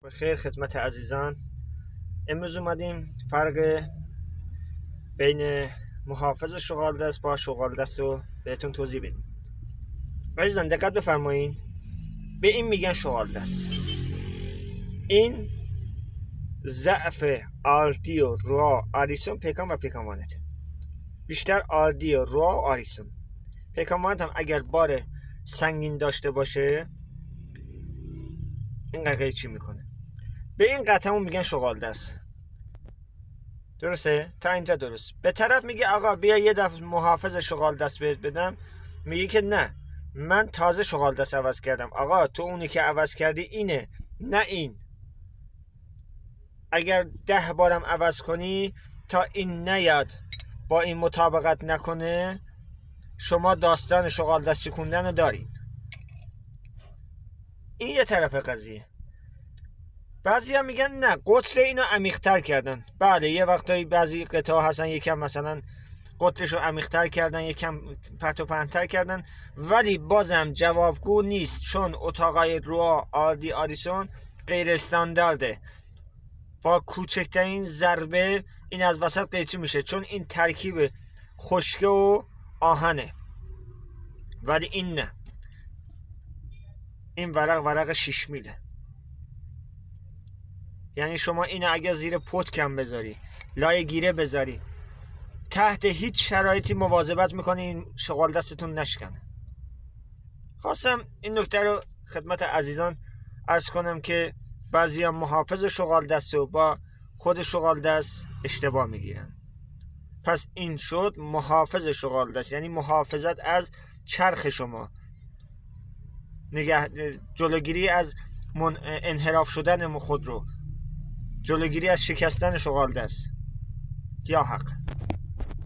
خیر خدمت عزیزان. امروز اومدیم فرق بین محافظ شغال دست با شغال دست رو بهتون توضیح بدیم. عزیزان دقت بفرمایید، به این میگن شغال دست. این ضعف آردی و روا آریسون پیکان و پیکانوانت، بیشتر آردی و روا و آریسون. پیکانوانت هم اگر بار سنگین داشته باشه این قطعه چی میکنه؟ به این قطعه میگن شغال دست. درسته؟ تا اینجا درست. به طرف میگه آقا بیا یه دفعه محافظ شغال دست بهت بدم، میگه که نه، من تازه شغال دست عوض کردم. آقا تو اونی که عوض کردی اینه، نه این. اگر 10 بارم عوض کنی تا این نیاد با این مطابقت نکنه، شما داستان شغال دست شکوندن رو دارین. این یه طرف قضیه. بعضی هم میگن نه، قطر اینو عمیق‌تر کردن. بله یه وقتایی بعضی قطعه هستن یکم مثلا قطرش رو عمیق‌تر کردن، یکم پت و پهن‌تر کردن، ولی بازم جوابگو نیست، چون اتاقای روا آردی آریسون غیر استاندارده. با کوچکترین ضربه این از وسط قیچی میشه، چون این ترکیب خشکه و آهنه، ولی این نه. این ورق 6 میله. یعنی شما اینو اگر زیر پتکم بذاری، لای گیره بذاری، تحت هیچ شرایطی مواظبت میکنه این شغال دستتون نشکنه. خواستم این نکته رو خدمت عزیزان عرض کنم که بعضی هم محافظ شغال دست و با خود شغال دست اشتباه میگیرن. پس این شد محافظ شغال دست، یعنی محافظت از چرخ شما، جلوگیری از انحراف شدن خود رو، جلوگیری از شکستن شغال دست. یا حق.